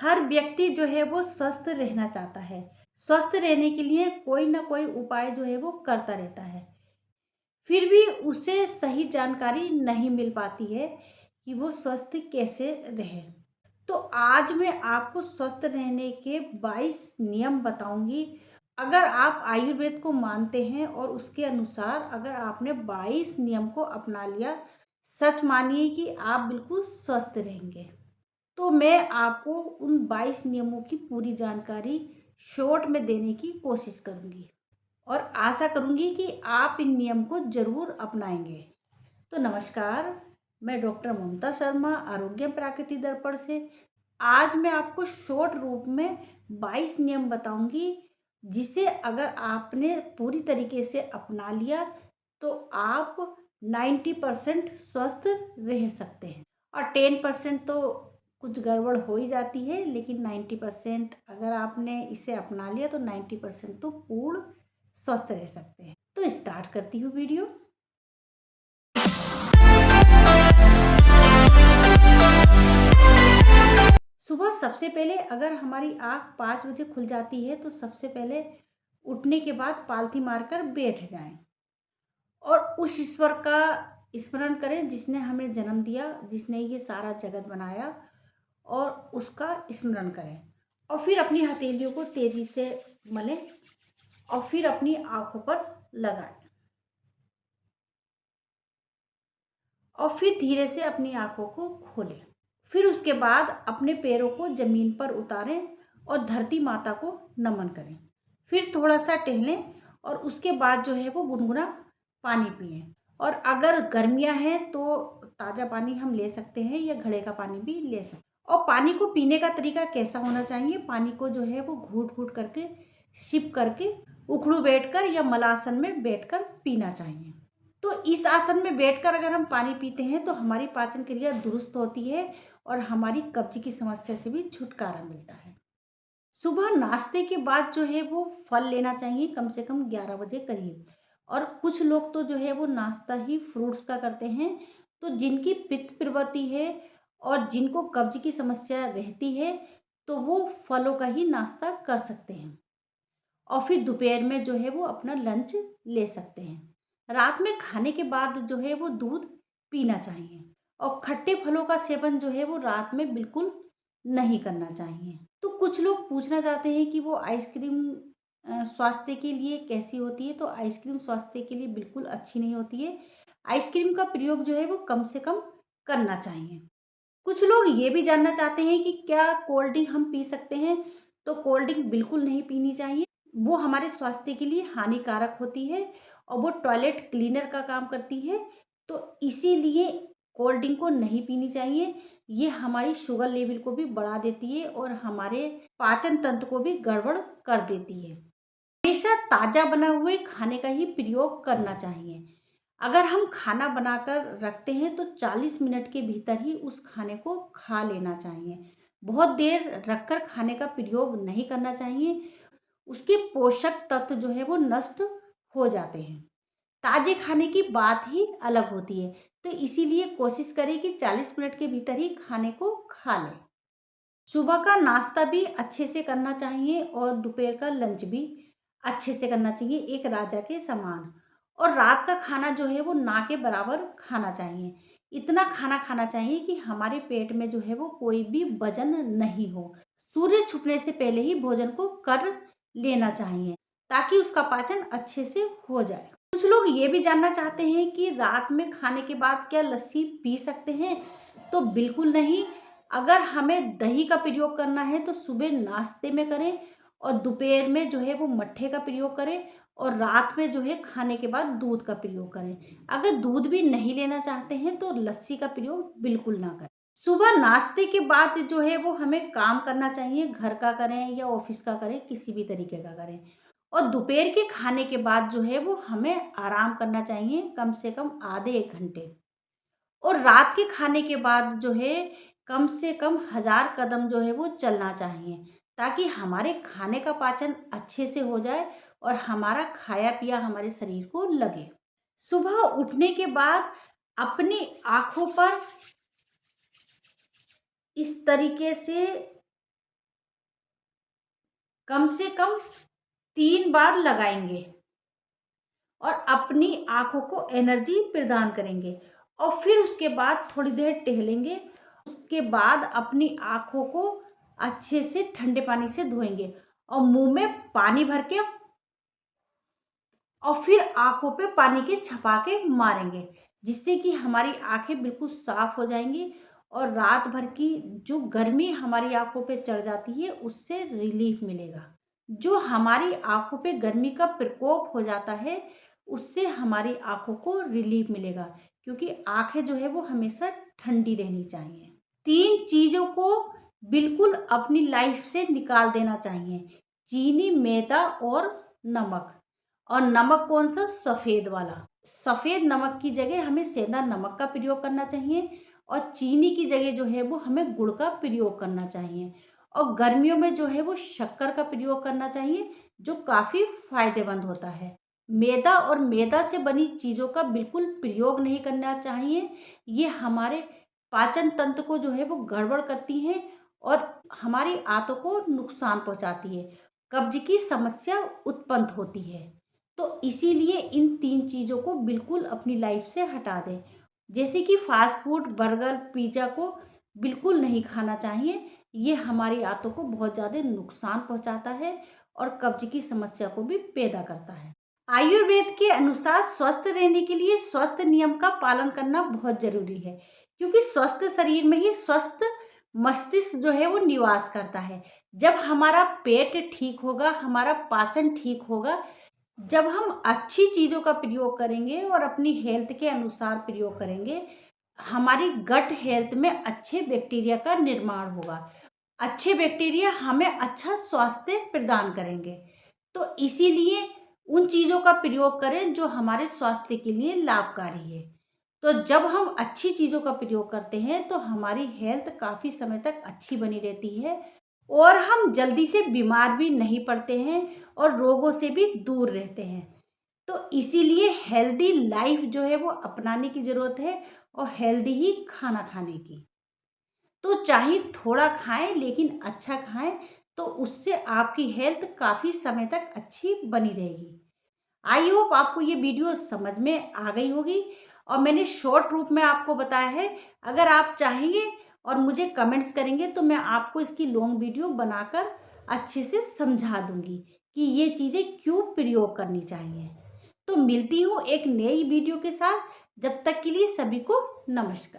हर व्यक्ति जो है वो स्वस्थ रहना चाहता है। स्वस्थ रहने के लिए कोई ना कोई उपाय जो है वो करता रहता है। फिर भी उसे सही जानकारी नहीं मिल पाती है कि वो स्वस्थ कैसे रहे। तो आज मैं आपको स्वस्थ रहने के 22 नियम बताऊंगी। अगर आप आयुर्वेद को मानते हैं और उसके अनुसार अगर आपने 22 नियम को अपना लिया, सच मानिए कि आप बिल्कुल स्वस्थ रहेंगे। तो मैं आपको उन 22 नियमों की पूरी जानकारी शॉर्ट में देने की कोशिश करूंगी और आशा करूंगी कि आप इन नियम को ज़रूर अपनाएंगे। तो नमस्कार, मैं डॉक्टर ममता शर्मा आरोग्य प्राकृति दर्पण से आज मैं आपको शॉर्ट रूप में 22 नियम बताऊंगी, जिसे अगर आपने पूरी तरीके से अपना लिया तो आप 90% स्वस्थ रह सकते हैं। और 10% तो कुछ गड़बड़ हो ही जाती है, लेकिन 90% अगर आपने इसे अपना लिया तो 90% तो पूर्ण स्वस्थ रह सकते हैं। तो स्टार्ट करती हूँ वीडियो। सुबह सबसे पहले अगर हमारी आँख 5 बजे खुल जाती है तो सबसे पहले उठने के बाद पालथी मारकर बैठ जाएं और उस ईश्वर का स्मरण करें जिसने हमें जन्म दिया, जिसने ये सारा जगत बनाया, और उसका स्मरण करें। और फिर अपनी हथेलियों को तेजी से मलें और फिर अपनी आँखों पर लगाएं और फिर धीरे से अपनी आँखों को खोलें। फिर उसके बाद अपने पैरों को ज़मीन पर उतारें और धरती माता को नमन करें। फिर थोड़ा सा टहलें और उसके बाद जो है वो गुनगुना पानी पिएं। और अगर गर्मियाँ हैं तो ताज़ा पानी हम ले सकते हैं या घड़े का पानी भी ले सकते हैं। और पानी को पीने का तरीका कैसा होना चाहिए? पानी को जो है वो घूट घूट करके, सिप करके, उखड़ू बैठकर या मलासन में बैठकर पीना चाहिए। तो इस आसन में बैठकर अगर हम पानी पीते हैं तो हमारी पाचन क्रिया दुरुस्त होती है और हमारी कब्ज की समस्या से भी छुटकारा मिलता है। सुबह नाश्ते के बाद जो है वो फल लेना चाहिए, कम से कम 11 बजे करीब। और कुछ लोग तो जो है वो नाश्ता ही फ्रूट्स का करते हैं। तो जिनकी पित्त प्रवृत्ति है और जिनको कब्ज की समस्या रहती है तो वो फलों का ही नाश्ता कर सकते हैं। और फिर दोपहर में जो है वो अपना लंच ले सकते हैं। रात में खाने के बाद जो है वो दूध पीना चाहिए और खट्टे फलों का सेवन जो है वो रात में बिल्कुल नहीं करना चाहिए। तो कुछ लोग पूछना चाहते हैं कि वो आइसक्रीम स्वास्थ्य के लिए कैसी होती है? तो आइसक्रीम स्वास्थ्य के लिए बिल्कुल अच्छी नहीं होती है। आइसक्रीम का प्रयोग जो है वो कम से कम करना चाहिए। कुछ लोग ये भी जानना चाहते हैं कि क्या कोल्ड ड्रिंक हम पी सकते हैं? तो कोल्ड ड्रिंक बिल्कुल नहीं पीनी चाहिए। वो हमारे स्वास्थ्य के लिए हानिकारक होती है और वो टॉयलेट क्लीनर का काम करती है। तो इसीलिए कोल्ड ड्रिंक को नहीं पीनी चाहिए। ये हमारी शुगर लेवल को भी बढ़ा देती है और हमारे पाचन तंत्र को भी गड़बड़ कर देती है। हमेशा ताज़ा बना हुए खाने का ही प्रयोग करना चाहिए। अगर हम खाना बनाकर रखते हैं तो 40 मिनट के भीतर ही उस खाने को खा लेना चाहिए। बहुत देर रखकर खाने का प्रयोग नहीं करना चाहिए, उसके पोषक तत्व जो है वो नष्ट हो जाते हैं। ताजे खाने की बात ही अलग होती है। तो इसीलिए कोशिश करें कि 40 मिनट के भीतर ही खाने को खा लें। सुबह का नाश्ता भी अच्छे से करना चाहिए और दोपहर का लंच भी अच्छे से करना चाहिए, एक राजा के समान। और रात का खाना जो है वो ना के बराबर खाना चाहिए। इतना खाना खाना चाहिए कि हमारे पेट में जो है वो कोई भी वजन नहीं हो। सूर्य छुपने से पहले ही भोजन को कर लेना चाहिए ताकि उसका पाचन अच्छे से हो जाए। कुछ लोग ये भी जानना चाहते हैं कि रात में खाने के बाद क्या लस्सी पी सकते हैं? तो बिल्कुल नहीं। अगर हमें दही का प्रयोग करना है तो सुबह नाश्ते में करें और दोपहर में जो है वो मट्ठे का प्रयोग करें और रात में जो है खाने के बाद दूध का प्रयोग करें। अगर दूध भी नहीं लेना चाहते हैं तो लस्सी का प्रयोग बिल्कुल ना करें। सुबह नाश्ते के बाद जो है वो हमें काम करना चाहिए, घर का करें या ऑफिस का करें, किसी भी तरीके का करें। और दोपहर के खाने के बाद जो है वो हमें आराम करना चाहिए, कम से कम आधे 1 घंटे। और रात के खाने के बाद जो है कम से कम 1000 कदम जो है वो चलना चाहिए ताकि हमारे खाने का पाचन अच्छे से हो जाए और हमारा खाया पिया हमारे शरीर को लगे। सुबह उठने के बाद अपनी आँखों पर इस तरीके से कम से कम 3 बार लगाएंगे और अपनी आँखों को एनर्जी प्रदान करेंगे। और फिर उसके बाद थोड़ी देर टहलेंगे। उसके बाद अपनी आँखों को अच्छे से ठंडे पानी से धोएंगे और मुंह में पानी भर के और फिर आँखों पे पानी के छपाके मारेंगे, जिससे कि हमारी आँखें बिल्कुल साफ हो जाएंगी और रात भर की जो गर्मी हमारी आँखों पे चढ़ जाती है उससे रिलीफ मिलेगा। जो हमारी आँखों पे गर्मी का प्रकोप हो जाता है उससे हमारी आँखों को रिलीफ मिलेगा, क्योंकि आँखें जो है वो हमेशा ठंडी रहनी चाहिए। 3 चीज़ों को बिल्कुल अपनी लाइफ से निकाल देना चाहिए, चीनी, मैदा और नमक। और नमक कौन सा? सफ़ेद वाला। सफ़ेद नमक की जगह हमें सेंधा नमक का प्रयोग करना चाहिए और चीनी की जगह जो है वो हमें गुड़ का प्रयोग करना चाहिए। और गर्मियों में जो है वो शक्कर का प्रयोग करना चाहिए, जो काफ़ी फायदेमंद होता है। मैदा और मैदा से बनी चीज़ों का बिल्कुल प्रयोग नहीं करना चाहिए। ये हमारे पाचन तंत्र को जो है वो गड़बड़ करती हैं और हमारी आंतों को नुकसान पहुंचाती है। कब्ज की समस्या उत्पन्न होती है। तो इसीलिए इन 3 चीज़ों को बिल्कुल अपनी लाइफ से हटा दें। जैसे कि फास्ट फूड, बर्गर, पिज़्ज़ा को बिल्कुल नहीं खाना चाहिए। ये हमारी आंतों को बहुत ज़्यादा नुकसान पहुंचाता है और कब्ज की समस्या को भी पैदा करता है। आयुर्वेद के अनुसार स्वस्थ रहने के लिए स्वस्थ नियम का पालन करना बहुत जरूरी है, क्योंकि स्वस्थ शरीर में ही स्वस्थ मस्तिष्क जो है वो निवास करता है। जब हमारा पेट ठीक होगा, हमारा पाचन ठीक होगा, जब हम अच्छी चीज़ों का प्रयोग करेंगे और अपनी हेल्थ के अनुसार प्रयोग करेंगे, हमारी गट हेल्थ में अच्छे बैक्टीरिया का निर्माण होगा। अच्छे बैक्टीरिया हमें अच्छा स्वास्थ्य प्रदान करेंगे। तो इसीलिए उन चीज़ों का प्रयोग करें जो हमारे स्वास्थ्य के लिए लाभकारी है। तो जब हम अच्छी चीज़ों का प्रयोग करते हैं तो हमारी हेल्थ काफ़ी समय तक अच्छी बनी रहती है और हम जल्दी से बीमार भी नहीं पड़ते हैं और रोगों से भी दूर रहते हैं। तो इसीलिए हेल्दी लाइफ जो है वो अपनाने की ज़रूरत है और हेल्दी ही खाना खाने की। तो चाहे थोड़ा खाएं लेकिन अच्छा खाएं, तो उससे आपकी हेल्थ काफ़ी समय तक अच्छी बनी रहेगी। आई होप आपको ये वीडियो समझ में आ गई होगी और मैंने शॉर्ट रूप में आपको बताया है। अगर आप चाहेंगे और मुझे कमेंट्स करेंगे तो मैं आपको इसकी लॉन्ग वीडियो बनाकर अच्छे से समझा दूंगी कि ये चीज़ें क्यों प्रयोग करनी चाहिए। तो मिलती हूँ एक नई वीडियो के साथ। जब तक के लिए सभी को नमस्कार।